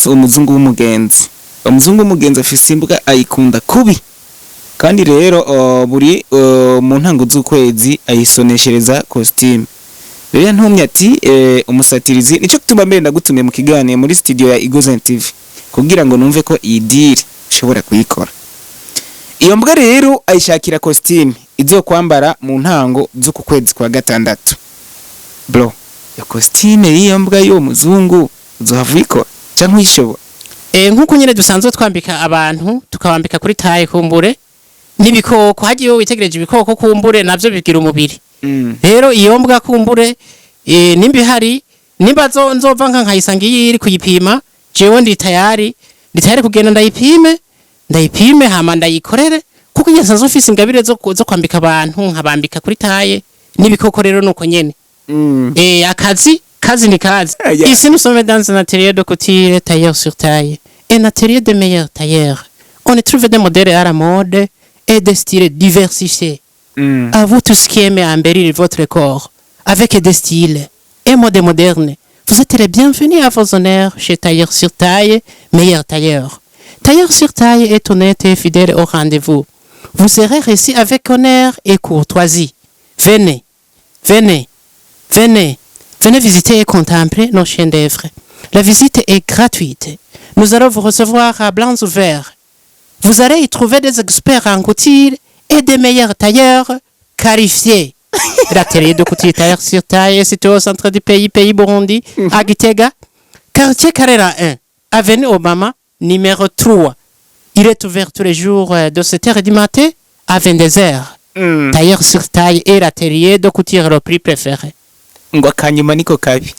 umuzungu w'umugenzi afise imbwa ayikunda kubi kandi rero buri mu ntango z'ukwezi ayisoneshereza costume rero ntumye ati umusatirizi nico gituma mbere ndagutumiye mu kiganiro muri studio ya Igozen TV kugira ngo numve ko iyi deal ushobora kuyikora. Iyo mbwa rero ayishakira costume izo kwambara mu ntango z'uku kwezi kwa gatandatu. Bro, ya costume y'iyo mbwa yo muzungu uzohavuyikora canke uyishobora? Nkuko nyene dusanzwe twambika abantu tukabambika kuri taye kumbure n'ibikoko hagiye witegereje ibikoko kumbure navyo bigira umubiri. Rero iyo mbwa kumbure nimbi hari nimba nzova nkayisanga iri kuyipima jewe ndi tayari kugenda ndayipime hama ndayikorere kuko nyasanzwe ufise ingabire zo kwambika abantu nkabambika kuri taye n'ibikoko rero nuko nyene. Kazi ni kazi. Ici nous sommes dans un atelier de couture tailleur sur taille. Un atelier de meilleurs tailleurs. On y trouve des modèles à la mode et des styles diversifiés. À vous tous qui aimez embellir votre corps avec des styles et modes modernes. Vous êtes les bienvenus à vos honneurs chez Tailleur sur Taille, meilleur tailleur. Tailleur sur Taille est honnête et fidèle au rendez-vous. Vous serez reçus avec honneur et courtoisie. Venez visiter et contempler nos chefs-d'œuvre. La visite est gratuite. Nous allons vous recevoir à blancs ouverts. Vous allez y trouver des experts en couture et des meilleurs tailleurs qualifiés. L'atelier de couture Tailleur sur Taille est situé au centre du pays Burundi, à Gitega, quartier Carrera 1, avenue Obama, numéro 3. Il est ouvert tous les jours de 7h du matin à 22h. Tailleur sur Taille est l'atelier de couture le plus préféré. Ngo akanyuma niko kabi.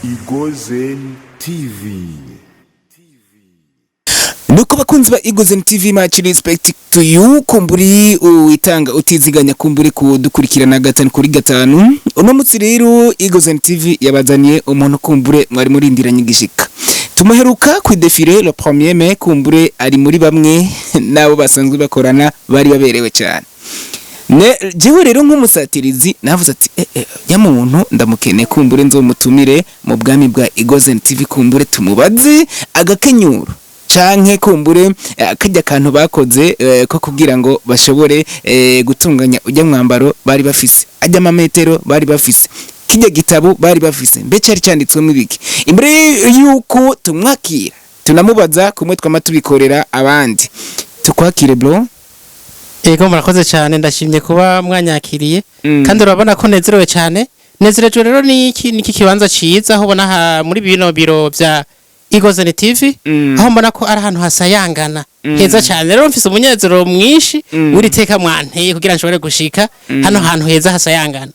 Igozen TV. Nuko bakunzi ba Igozen TV, much respect to you. Kumburi uitanga utiziganya kumburi kudukurikirana gatanu kuri gatanu. Uno mutsi rero Igozen TV yabazaniye umuntu kumbure mwari murindiranye igishika. Tumuheruka ku defile le 1er mai kumbure ari muri bamwe nabo basanzwe bakorana bari baberewe cyane. Jewe rero nk'umusatirizi navuze ati ya muntu ndamukene kumbure nzomutumire mu bwami bwa Igozen TV kumbure tumubaze agakenyuro canke kumbure akajya kantu bakoze ko kugira ngo bashobore gutunganya ujya mwambaro bari bafise ajya amametero bari bafise kijya gitabo bari bafise mbe cyari cyanditswemo ibiki imbere yuko tumwakira tunamubaza kumwe twamatubikorera abandi tukwakire bro. Ego murakoze cyane ndashimye kuba mwanyakiriye kandi urabona ko nezerewe cyane nezerejwe rero niki kibanza ciza aho ubona muri bino biro bya Igozen TV aho mbona ko ari ahantu hasayangana heza cyane rero mfise umunezero mwinshi uri teka mwanteye kugira nshobore gushika hano hantu heza hasayangana.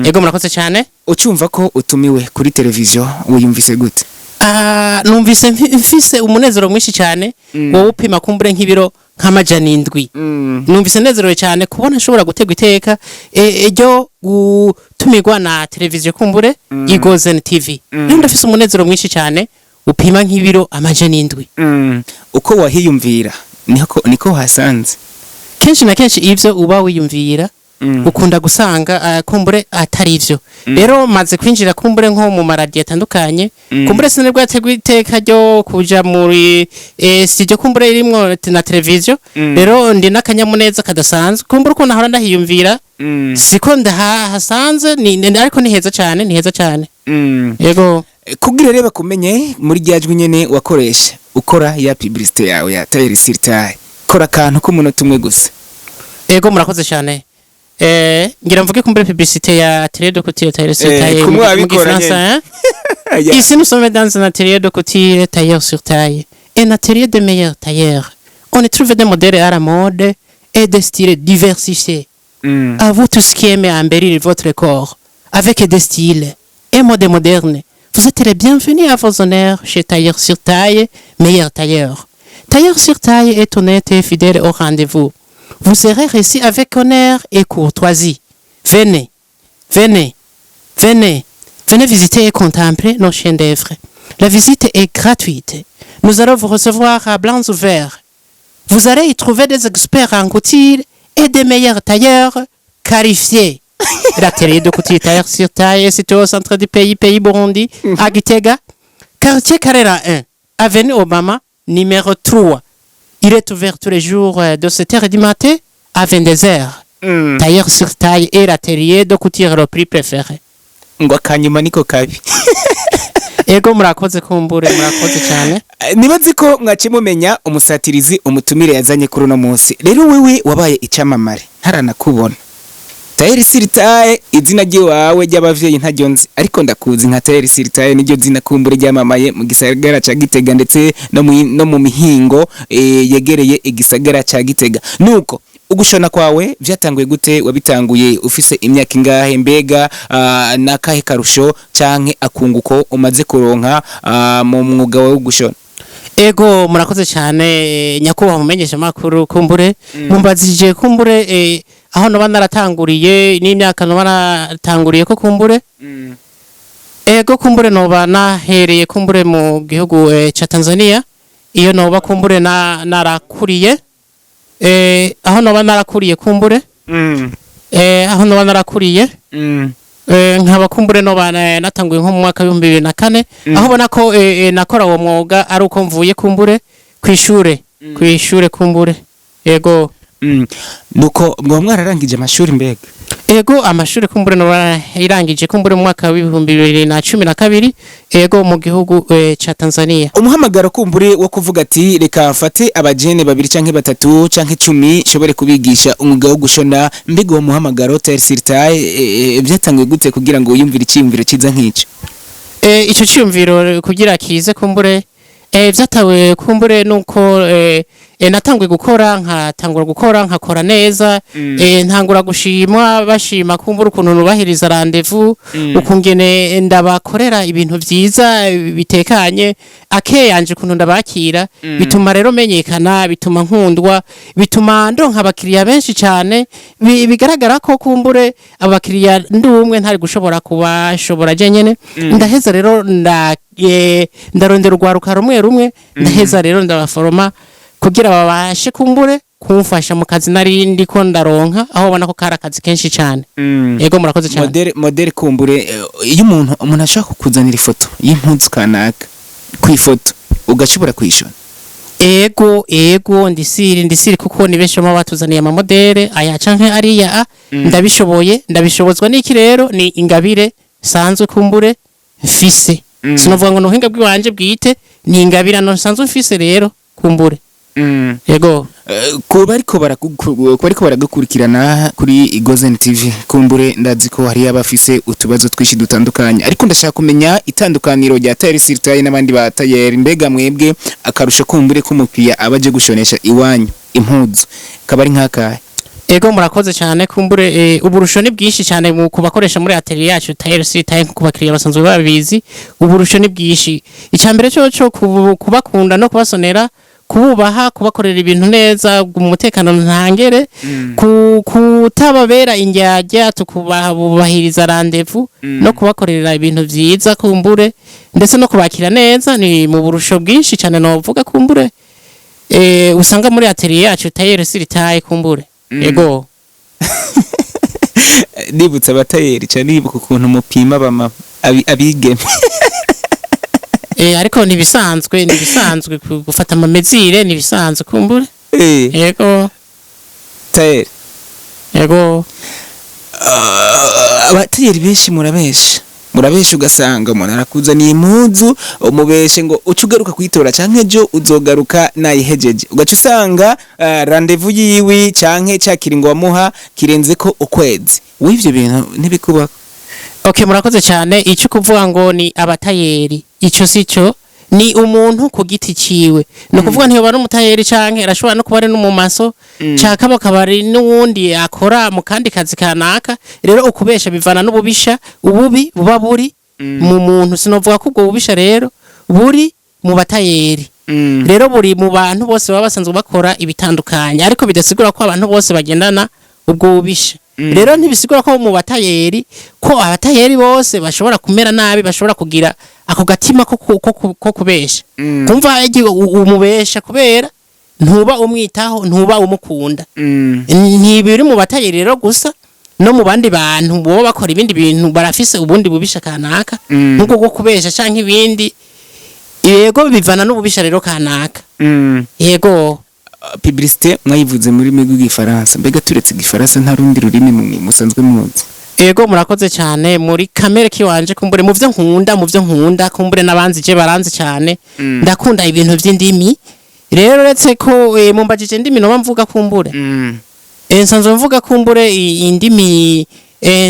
Ego murakoze cyane. Ucumva ko utumiwe kuri televiziyo wiyumvise gute? Numvise mfise umunezero mwinshi cyane wowe upima kumbure nk'ibiro nk'amajana 7. Numvise nezerewe cyane kubona nshobora gutegwa iteka ejo gutumirwa na televiziyo kumbure Igozen TV. Ndafise umunezero mwinshi cyane upima nk'ibiro amajana 7. Uko wahiyumvira niko hasanze kenshi na kenshi ivyo uba wiyumvira ukunda gusanga kumbure atari ivyo. Rero maze kwinjira kumbure nko mu maradiyo atandukanye kumbure sinebwa yategwa iteka ryo kuja muri studio kumbure irimwo na televiziyo. Rero ndi nakanyamuneza kadasanzwe kumbure uko nahora ndahiyumvira siko ndahasanze ariko ni heza cyane. Yego kugira reba kumenye muri ryajwe nyene wakoresha ukora ya publicité yawe ya Tailleur sur Taille kora kantu ko munota umwe gusa. Ego murakoze cyane. Ngira mvuge kumbure publicité ya atelier de couture Tailleur sur Taille mu Gifaransa. Ici nous sommes dans un atelier de couture Tailleur sur Taille. Un atelier de meilleurs tailleurs. On y trouve des modèles à la mode et des styles diversifiés. À vous tous qui aimez embellir votre corps avec des styles et modes modernes. Vous êtes les bienvenus à vos honneurs chez Tailleur sur Taille, meilleur tailleur. Tailleur sur Taille est honnête et fidèle au rendez-vous. Vous serez reçus avec honneur et courtoisie. Venez visiter et contempler nos chefs-d'œuvre. La visite est gratuite. Nous allons vous recevoir à blancs ouverts. vous allez y trouver des experts en couture et des meilleurs tailleurs qualifiés. L'atelier de couture tailleur sur taille est situé au centre du pays Burundi, à Gitega, quartier Karera 1, avenue Obama, numéro 3. Il est ouvert tous les jours de 7h du matin à 22h. Tailleur sur taille est l'atelier de couture le plus préféré. ngo akanyuma niko kabi. Ego murakoze kumbure murakoze cyane. Nibazi ko mwace mumenya umusatirizi umutumire yazanye kuri uno munsi. Rero wewe wabaye icamamare ntaranakubona. Tailleur sur taille izina ryiwawe ry'abavyeyi ntajyo nzi ariko ndakuzi nka Tailleur sur taille niryo zina kumbure ryamamaye mu gisagara ca Gitega ndetse no mu mihingo yegereye igisagara ca Gitega. Nuko ugushona kwawe vyatanguye gute? Wabitanguye ufise imyaka ingahe? Mbega nakahe karusho canke akunguko umaze kuronka mu mwuga wawe gushona? Ego murakoze cyane nyakubaha mumenyesha makuru kumbure mumbazije kumbure aho no banaratanguriye n'imyaka no baratanguriye ko kumbure ego kumbure no banahereye kumbure mu gihugu ca Tanzania iyo no bakumbure narakuriye aho no banarakuriye kumbure aho no banarakuriye nkaba kumbure no bana natanguye nko mu mwaka wa 2004 aho bona ko nakora uwo mwuga ari uko mvuye kumbure kwishure kumbure ego nuko mwo mwararangije amashuri mbega? Ego amashuri kumbure no irangije kumbure mu mwaka wa 2012 ego mu gihugu ca Tanzania. Umuhamagaro kumbure wo kuvuga ati reka mfate abajene 2 canke 3 canke 10 shobore kubigisha umwuga wo gushona, mbega uwo muhamagaro Tailleur sur taille byatangiye gute kugira ngo uyumvire iciyumviro ciza nk'ico? Ico ciyumviro kugira kize kumbure vyatawe kumbure nuko natangwe gukora nkakora neza ntangura gushimwa bashima kumbura ukuntu nubahiriza rendezvous ukungene ndabakorera ibintu vyiza bitekanye akeyanje kuntu ndabakira bituma rero menyekana bituma nkundwa bituma ndonka abakiriya benshi cyane bigaragara ko kumbure abakiriya ndumwe ntari gushobora kubashobora jenyene ndaheza rero ndarondera urwaruka rumwe ndaheza rero ndabaforoma kugira babashe kumbure kumfasha mu kazi nari ndiko ndaronka aho ubona ko kari akazi kenshi cyane. Yego murakoze cyane. Model kumbure iyo umuntu ashaka kukuzanira ifoto y'impunzi kanaka ku ifoto ugashobora kwishona? Ego ndisiri kuko ni benshi mu batuzaniye ama modele aya canke ariya ndabishobozwa n'iki rero ni ingabire sanzwe kumbure mfise. Sinovuga ngo nuhinga bw'iwanje bwite ni ingabira no sanzwe mfise rero kumbure. Yego kuba ariko baragukurikirana kuri Igozen TV kumbure ndazi ko hari abafise utubazo twishi dutandukanye ariko ndashaka kumenya itandukaniro rya Tailleur sur taille n'abandi ba tailleur, mbega mwebwe akarusho kumbure k'umupira abaje gushonesha iwanyu impuzu kabari nkakahe? Ego murakoze cyane kumbure uburusho ni bwinshi cyane mu kubakoresha muri atelier yacu Tailleur sur taille ku bakiriya basanzwe babizi uburusho ni bwinshi. Icambere cyo kubakunda no kubasonera kububaha kubakorera ibintu neza mu mutekano ntangere kutababera indyarya tukubahiriza rendezvous no kubakorera ibintu vyiza kumbure ndetse no kubakira neza ni mu burusho bwinshi cyane novuga kumbure usanga muri atelier yacu Tailleur sur taille kumbure. Ego nibutsa abatayeri cyane nibuka ukuntu mupima bama abigeme ariko nibisanzwe gufata amamezire nibisanzwe kumbure. Yego Tailleur. Yego abatayeri benshi murabesha ugasanga umuntu arakuzaniye impuzu umubeshe ngo ucugaruka kwitora canke jo uzogaruka nayihejeje ugaca usanga rendezvous yiwi canke cakiringo wamuha kirenze ko ukwezi. W'ivyo bintu ntibikuba? Okay murakoze cyane. Icyo kuvuga ngo ni abatayeri ico sico ni umuntu ku giti ciwe no kuvuga ntiyo bari umutayeri canke arashobora no kuba ari n'umumaso caka bakabari n'uwundi akora mu kandi kazi kanaka. Rero ukubesha bivana n'ububisha ububi buba buri mu muntu sinovuga ko ubwo bubisha rero buri mu batayeri rero buri mu bantu bose baba basanzwe bakora ibitandukanye ariko bidasigura ko abantu bose bagendana ubwo bubisha. Rero ntibisigura ko mu batayeri ko abatayeri bose bashobora kumera nabi bashobora kugira ako gatima ko kubesha kumva umubesha kubera ntuba umwitaho ntuba umukunda ntibiri mu batayeri rero gusa no mu bandi bantu bo bakora ibindi bintu barafise ubundi bubisha kanaka nkuko go kubesha canke ibindi yego bivana n'ububisha rero kanaka yego publicité mwayivuze muri migwi gifaransa mbega turetse gifaransa nta rundi rurimi musanzwe muzi yego murakoze cyane muri kamere kiwanje kumbure mu byo nkunda kumbure nabanzije baranzi cyane ndakunda ibintu by'indimi rero uretse ko mumbajije indimi no mvuga kumbure nsanzwe mvuga kumbure indimi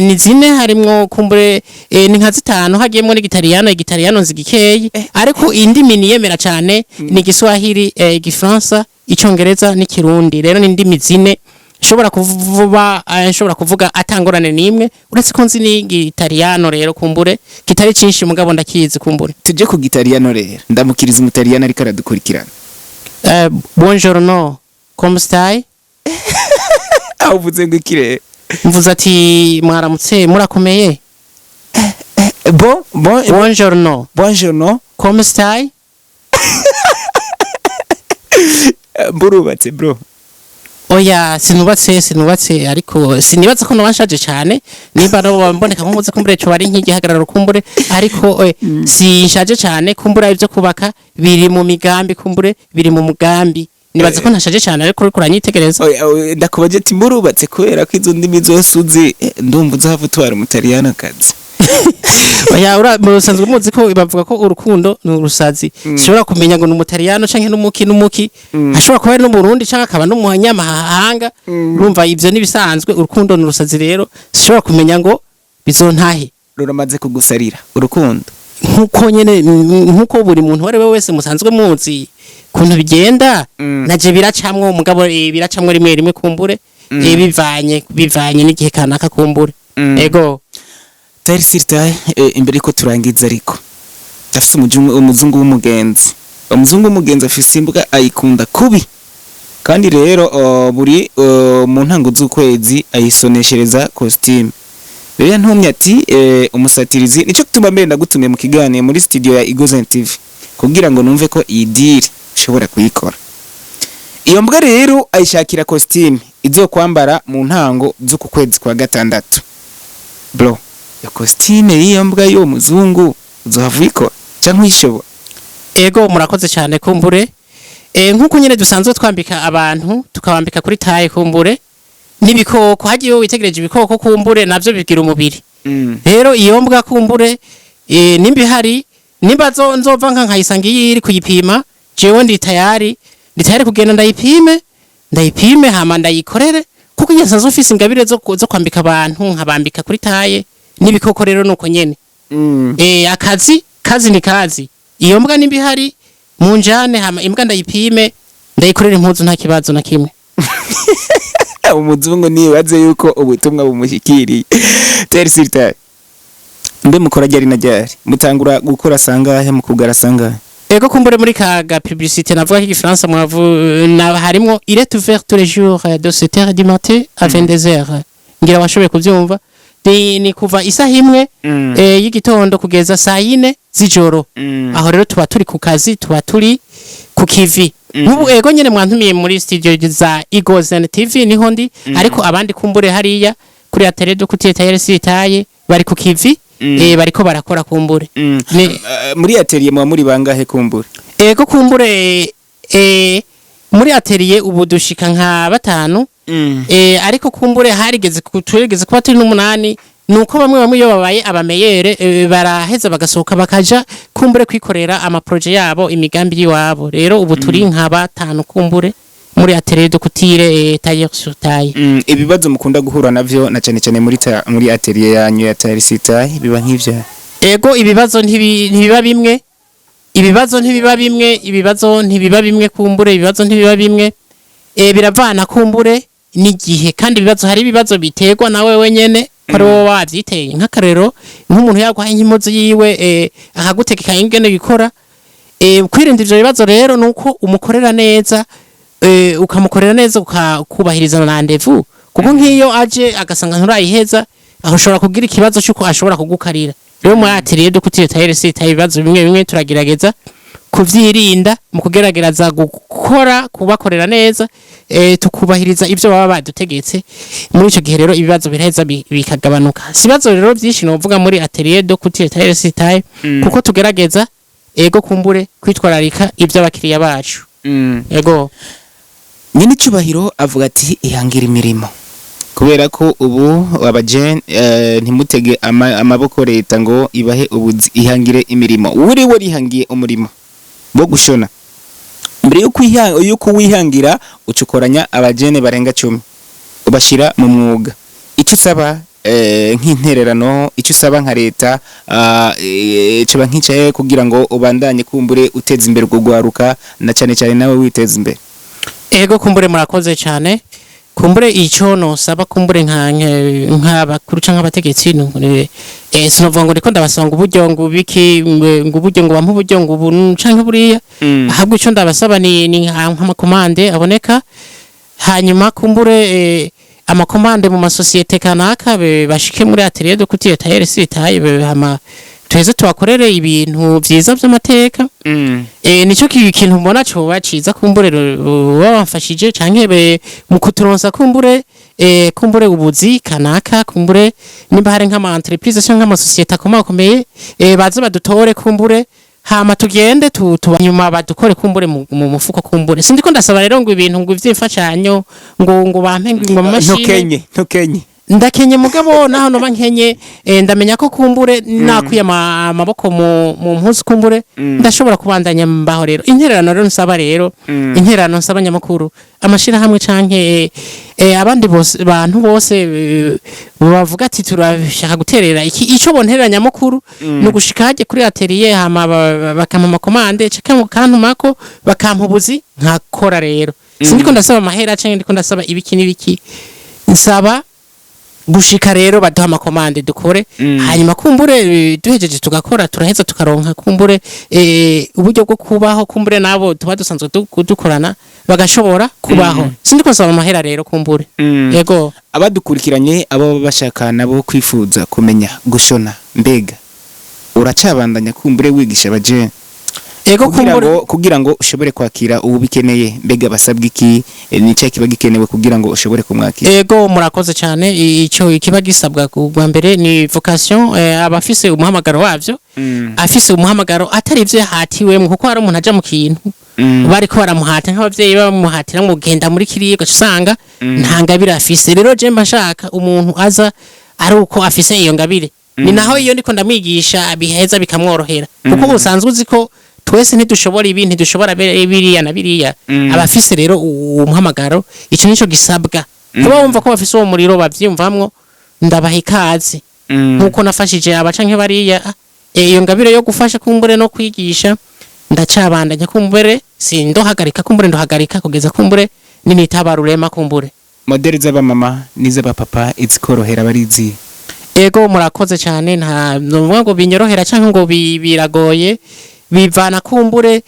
ni zine harimwo kumbure ni nka zitanu hagiyemo n'Igitaliyano nzigikeyi ariko indimi niyemera cyane ni Giswahili Igifaransa Icongereza n'Ikirundi rero ni indimi zine nshobora kuvuga atangorane nimwe uretse ko nzi n'Igitaliyano rero kumbure kitari cinshi mugabo ndakizi kumbure tuje ku Gitaliyano rero ndamukiriza umutaliyano ariko aradukurikirana buongiorno come stai uvuze ngo ikire mvuze ati mwaramutse murakomeye buongiorno come stai burubatse bro oya sinubatse ariko sinibaza ko nabashaje cyane niba no mboneka nkuze kumbure cyo bari nk'igihagararo kumbure ariko sinshaje cyane kumbura ibyo kubaka biri mu migambi kumbure biri mu mugambi nibaza ko ntashaje cyane ariko uri kuranyitegereza ndakubaje ati murubatse kubera ko izo ndimi zose uzi ndumva uzava utwara umutaliyano kazi oya musanzwe muzi ko bavuga ko urukundo ni urusazi shobora kumenya ngo n'umutaliyano canke n'umuki ashobora kuba ari no Burundi canke akaba no muhanyamahanga urumva ivyo nibisanzwe urukundo ni urusazi rero shobora kumenya ngo bizontahe ruramaze kugusarira urukundo nkuko buri muntu wari wese musanzwe muzi kuntu bigenda naje biracamwe mugabo biracamwe rimwe kumbure bivanye n'igihe kanaka kumbure ego Tayari Sirtaye imbere ko turangiza ariko dafite umuzungu w'umugenzi afise imbwa ayikunda kubi kandi rero buri mu ntango z'ukwezi ayisoneshereza costume rero ntumye ati umusatirizi nico gituma mbere ndagutumiye mu kiganiro muri studio ya Igozen TV kugira ngo numve ko iyi deal ushobora kuyikora iyo mbwa rero ayishakira costume izo kwambara mu ntango z'uku kwezi kwa gatandatu bro ya costume y'iyo mbwa yo muzungu uzohaviko cyangwa ishobora ego murakoze cyane kumbure nkuko nyene dusanzwe twambika abantu tukabambika kuri taye kumbure nibikoko hagiye witegereje ibikoko kumbure navyo bigira umubiri rero iyo mbwa kumbure nimbi hari nimba nzova nkayisanga iri kuyipima jewe ndi tayari kugenda ndayipime hama ndayikorere kuko nyasanzwe ufise ingabire zo kwambika abantu nkabambika kuri taye nibikoko rero nuko nyene akazi ni kazi iyo mbwa nimbi hari munjane hama imbwa ndayipime ndayikorera impuzu nta kibazo na kimwe umuzungu nibaze yuko ubutumwa bumushikiriye Tayari Sirtaye mbe mukora ryari na ryari mutangura gukora sangahe mukugara sangahe ego kumbure muri kaga publicité navuga ko igifaransa harimo il est ouvert tous les jours de 7h du matin à 22h ngira washoboye kuvyumva ni kuva isaha imwe y'igitondo kugeza saa 4 z'ijoro aho rero tuba turi ku kazi tuba turi ku kivi nk'ubu ego nyene mwantumiye muri studio za Igozen TV niho ndi ariko abandi kumbure hariya kuri atelier de couture Tayari Sirtaye bari ku kivi bariko barakora kumbure muri atelier mwa muri bangahe kumbure ego kumbure muri atelier ubu dushika nka 5 ariko kumbure harigeze kuba turi n'umunani nuko bamwe iyo babaye abameyere baraheza bagasohoka bakaja kumbure kwikorera ama projet yabo imigambi yiwabo rero ubu turi nka 5 kumbure muri atelier de couture Tayari Sirtaye ibibazo mukunda guhura navyo na cyane muri atelier yanyu ya Tayari Sirtaye biba nk'ivya ego ibibazo ntibiba bimwe kumbure ibibazo ntibiba bimwe biravana kumbure n'igihe kandi ibibazo hari ibibazo biterwa nawe wenyene ko wowe wavyiteye nk'akarero nk'umuntu yagwaye nk'impuzu yiwe akagutegeka ingene bikora kwirinda ivyo bibazo rero nuko umukorera neza ukamukorera neza ukubahiriza na rendezvous kuko nk'iyo aje agasanga nturayiheza aho ushobora kugira ikibazo cyuko ashobora kugukarira rero muri atelier de couture Tayari Sirtaye ibibazo bimwe turagerageza kuvyirinda mu kugerageza gukora kubakorera neza tukubahiriza ivyo baba badutegetse muri ico gihe rero ibibazo biraheza bikagabanuka sibazo rero byinshi no vuga muri atelier de couture taille style kuko tugerageza ego kumbure kwitwararika ivyo abakiriya bacu ego nyine cyubahiro avuga ati ihangira imirimo kubera ko ubu abajene ntimutege amaboko leta ngo ibahe ubuzi ihangire imirimo uri we rihangiye umurimo bo gushona mbere yuko wihangira ucukoranya abajene barenga 10 ubashira mu mwuga icyo usaba nk'intererano icyo usaba nka leta cyo nkicaye kugira ngo ubandanye kumbure uteze imbere kugwaruka na cyane cyane nawe witeze imbere ego kumbure murakoze cyane kumbure icyo no saba kumbure nk'abakuru canke abategetsi sinovuga ngo ndiko ndabasanga uburyo ngo biki ngo uburyo ngo bampa uburyo ngo ubu canke buriya ahubwo icyo ndabasaba ni nk'amakomande aboneka hanyuma kumbure amakomande mu masosiyete kanaka bashike muri atelier de couture taille style hama tweze tubakorere ibintu vyiza vy'amateka nico kintu mbona cyo baciza kumbure babamfashije canke mu kuturonsa kumbure kumbure ubuzi kanaka kumbure nimba hari nk'ama entreprise cyangwa ama societe akomakomeye baza badutore kumbure hama tugende tubanyuma badukore kumbure mu mufuko kumbure sindiko ndasaba rero ngo ibintu ngo ivyimfashanyo ngo bampe ngo mashine ntokenye ndakenye mugabo naho no bankenye ndamenya ko kumbure nakwiye amaboko mu mpuzu kumbure ndashobora kubandanya mbaho rero intererano rero nsaba rero intererano nsaba nyamakuru amashira hamwe canke abandi bose bantu bose bavuga ati turashaka guterera iki ico bonterera nyamakuru no gushikaje kuri atelier hama bakama makomande ceke mu kantu mako bakampa ubuzi nkakora rero sindiko ndasaba amahera canke ndiko ndasaba ibiki n'ibiki nsaba gushika rero baduha amakomande dukore hanyuma kumbure duhejeje tugakora turaheza tukaronka kumbure uburyo bwo kubaho kumbure nabo tuba dusanzwe dukorana bagashobora kubaho sindiko nsaba amahera rero kumbure yego abadukurikiranye abo bashaka nabo kwifuza kumenya gushona mbega uracabandanya kumbure wigisha abajene ego kugira ngo ushobore kwakira ubikeneye mbega basabwa iki nice kiba gikenewe kugira ngo ushobore kumwakira ego murakoze cyane icyo kiba gisabwa kugwa mbere ni vocation abafise umuhamagaro wavyo afise umuhamagaro atari ivyo yahatiwemwe kuko hari umuntu aja mu kintu bariko baramuhata nk'abavyeyi bamuhatira ngo genda muri kiriye gusanga nta ngabire afise rero je mbashaka umuntu aza ari uko afise iyo ngabire ni naho iyo ndiko ndamwigisha biheza bikamworohera kuko usanzwe uziko twese ntidushobora ibintu dushobora biriya na biriya abafise rero umuhamagaro ico nico gisabwa kuba wumva ko bafise uwo muriro bavyumvamwo ndabaha ikaze nkuko nafashije abacanke bariya iyo ngabire yo gufasha kumbure no kwigisha ndacabandanya kumbure sindohagarika kumbure ndohagarika kugeza kumbure nini tabarurema kumbure modeli z'aba mama n'iz'aba papa izikorohera barizi ego murakoze cyane nta numva ngo binyorohera canke ngo biragoye bivana kumbure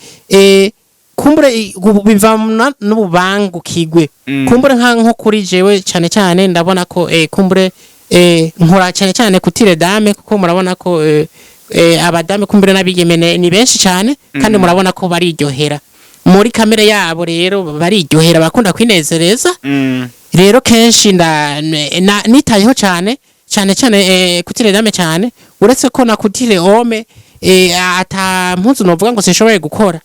kumbure bivana n'ububangukigwe kumbure nko kuri jewe cyane cyane ndabona ko kumbure nkora cyane cyane kutire dame kuko murabona ko abadame kumbure n'abigeme ni benshi cyane kandi murabona ko bariryohera muri kamere yabo rero bariryohera bakunda kwinezereza rero kenshi nitayeho cyane kutire dame cyane uretse ko na kutire ome ata mpuzu novuga ngo sishoboye gukora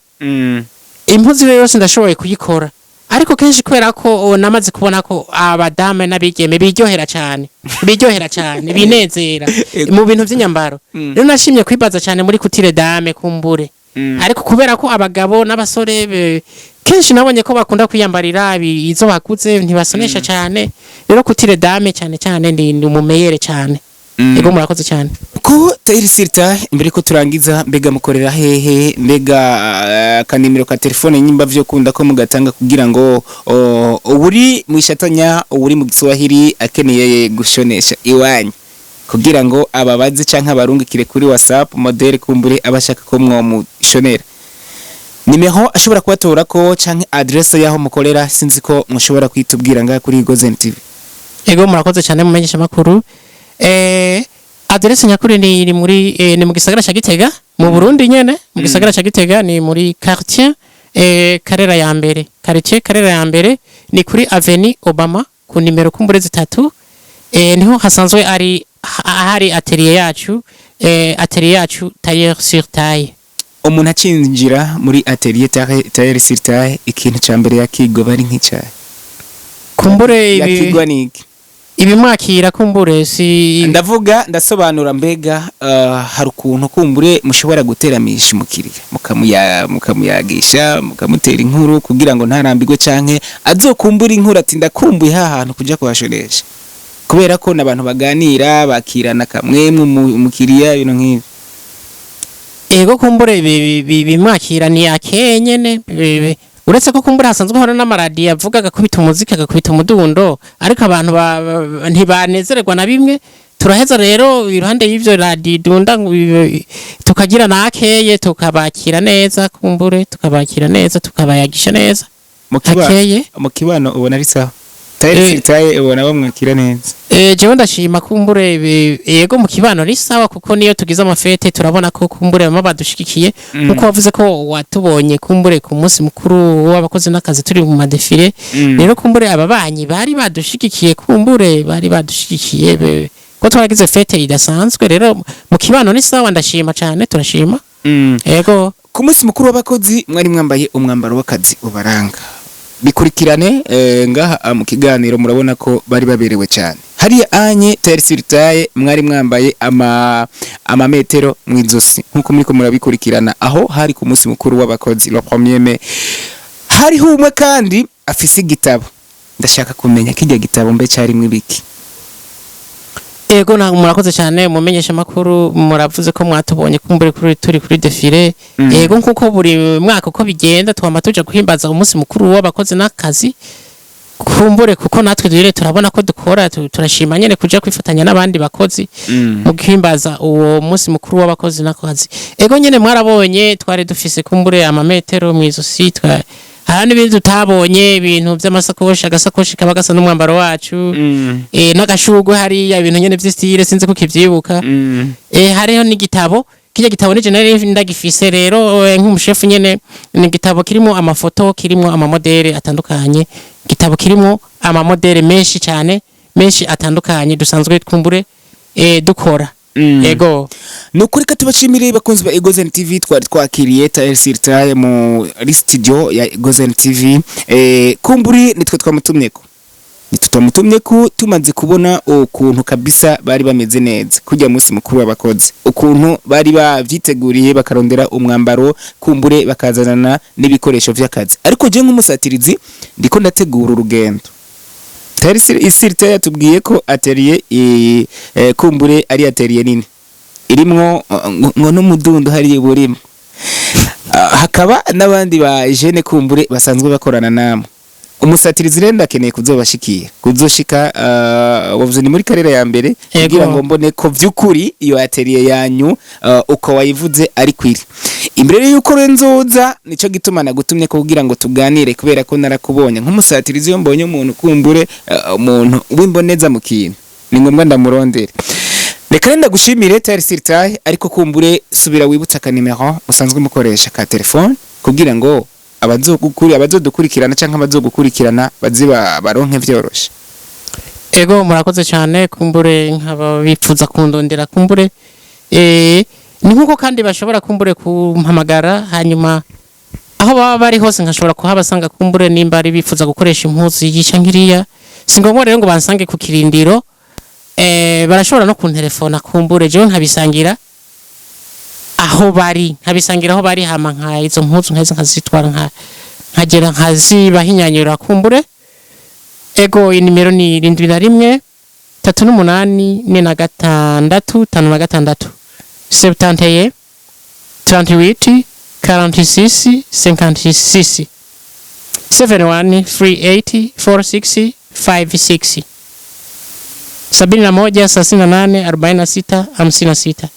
impuzu rero ndashoboye kuyikora ariko kenshi kubera ko namaze kubona ko abadame n'abigeme biryohera cyane binezera mu bintu by'inyambaro rero nashimye kwibaza cyane muri kutire dame kumbure ariko kubera ko abagabo n'abasore kenshi nabonye ko bakunda kwiyambarira izo bakuze ntibasonesha cyane rero kutire dame cyane ndi umumeyere cyane ego murakoze cyane ko Taille Style imbere ko turangiza mbega mukorera hehe mbega kanimero ka telefone nyimba vyo kunda ko mugatanga kugira ngo uri mwishatanya uri mu Kiswahili akeneye gushonesha iwanyu kugira ngo ababazi canka barungikire kuri WhatsApp model kumbure abashaka ko mwomushonera nimero ashobora kubatora ko canke adresse yaho mukorera sinzi ko mushobora kwitubwira nga kuri Gozen TV ego murakoze cyane mumenyesha makuru adresse nyakuri ni muri ni mu gisagara cya Gitega mu Burundi nyene mu gisagara ca Gitega ni muri quartier Karera ya mbere, quartier Karera ya mbere ni kuri Avenue Obama ku nimero kumbure 3 niho hasanzwe ari hari atelier yacu Tailleur sur Taille. Umuntu acinjira muri atelier Tailleur sur Taille ikintu ca mbere yakigwa bari nk'icaye kumbure yakigwa niki ibimwakira kumbure si ndavuga ndasobanura mbega hari ukuntu kumbure mushobora guteramisha umukiriya mukamuyagisha mukamutera inkuru kugira ngo ntarambirwe canke azokumbura inkuru ati ndakumbuye hahantu kuja kuhashoresha kubera ko nabantu baganira bakirana kamwe umukiriya ibintu nk'ibi. Ego kumbure bimwakira ni akenyene uretse ko kumbura hasanzwe hora n'amaradiyo avuga agakubita umuziki agakubita umudundo ariko abantu ntibanezererwa na bimwe turaheza rero iruhande y'ivyo radiyo dunda tukagira nakeye tukabakira neza kumbure tukabakira neza tukabayagisha neza mu kibano ubona ari sawa Tailleur ubona bamwakira neza jewe ndashima kumbure yego mu kibano ari sawa kuko niyo tugize amafete turabona ko kumbure bama badushikikiye kuko wavuze ko watubonye kumbure ku munsi mukuru w'abakozi n'akazi turi mu madefile rero kumbure ababanyi bari badushikikiye kumbure bari badushikikiye ko twaragize fete idasanzwe rero mu kibano ni sawa ndashima cyane turashima yego ku munsi mukuru w'abakozi mwari mwambaye umwambaro w'akazi ubaranga bikurikirane ngaha mu kiganiro murabona ko bari baberewe cyane hariya anye Tailleur sur Taille mwari mwambaye amametero mu izosi nkuko muriko murabikurikirana aho hari ku munsi mukuru w'abakozi le 1er mai hari humwe kandi afise igitabo ndashaka kumenya kijya gitabo mbe cyari mwibiki. Ego na murakoze cyane mumenyesha makuru muravuze ko mwatubonye kumbure turi kuri defile ego nkuko buri mwaka uko bigenda twama tuje guhimbaza umunsi mukuru w'abakozi n'akazi kumbure kuko natwe dire turabona ko dukora turashima nyene kuja kwifatanya n'abandi bakozi mu guhimbaza uwo munsi mukuru w'abakozi n'akazi ego nyene mwarabonye twari dufise kumbure amametero mu izosi hari n'ibindi tutabonye ibintu by'amasakoshi agasakoshi kaba gasa n'umwambaro wacu n'agashugwe hari ibintu nyene by'istyle sinze ko kivyibuka hariho n'igitabo kijya gitabo ni generally ndagifise rero nk'umushefu nyene ni gitabo kirimo amafoto kirimo amamodele atandukanye gitabo kirimo amamodele menshi cyane menshi atandukanye dusanzwe twumbure dukora ego nukuri ka tubashimire bakunzi ba Egozen TV twari twakiriye Tailleur sur Taille mu studio ya Egozen TV kumburi nitwe twamutumye ko tumaze kubona ukuntu kabisa bari bameze neza kujya munsi mukuru w'abakozi ukuntu bari bavyiteguriye bakarondera umwambaro kumbure bakazanana n'ibikoresho vy'akazi ariko je nk'umusatirizi ndiko ndategura urugendo Tailleur sur Taille yatubwiye ko atelier kumbure ari atelier nini irimwo ngo n'umudundo hari burimo hakaba n'abandi ba jeune kumbure basanzwe bakorana namwe umusatirizi renda akeneye kuzoshika wavuze ni muri Karera ya mbere kugira ngo mbone ko vy'ukuri iyo atelier yanyu uko wayivuze ari kwiri imbere yuko renzoza nico gituma nagutumye ko kugira ngo tuganire kubera ko narakubonye nk'umusatirizi yo mbonye umuntu kumbure umuntu w'imboneza mu kintu ni ngombwa ndamurondere reka nenda gushimire Tailleur sur Taille ariko kumbure subira wibutsa ka numero usanzwe mukoresha ka telefone kugira ngo abazodukurikirana canke abazogukurikirana baziba baronke vyoroshe. Ego murakoze cyane kumbure nkaba bipfuza kundondera kumbure ni nkuko kandi bashobora kumbure kumpamagara hanyuma aho baba bari hose nkashobora kuhabasanga kumbure nimba ari bifuza gukoresha impuzu yigisha nkiriya singomwe rero ngo bansange ku kirindiro barashobora no kuntelefona kumbure jewe nkabisangira aho bari hama nka izo mpuzu nkazitwara nkagera nkazibahinyanyura kumbure ego inimero ni 71 38 46 71 38 46 56 71 380 46 56 71 38 46 56.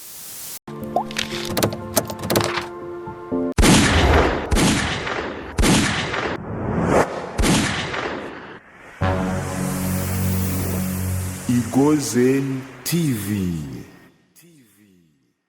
Egozen TV.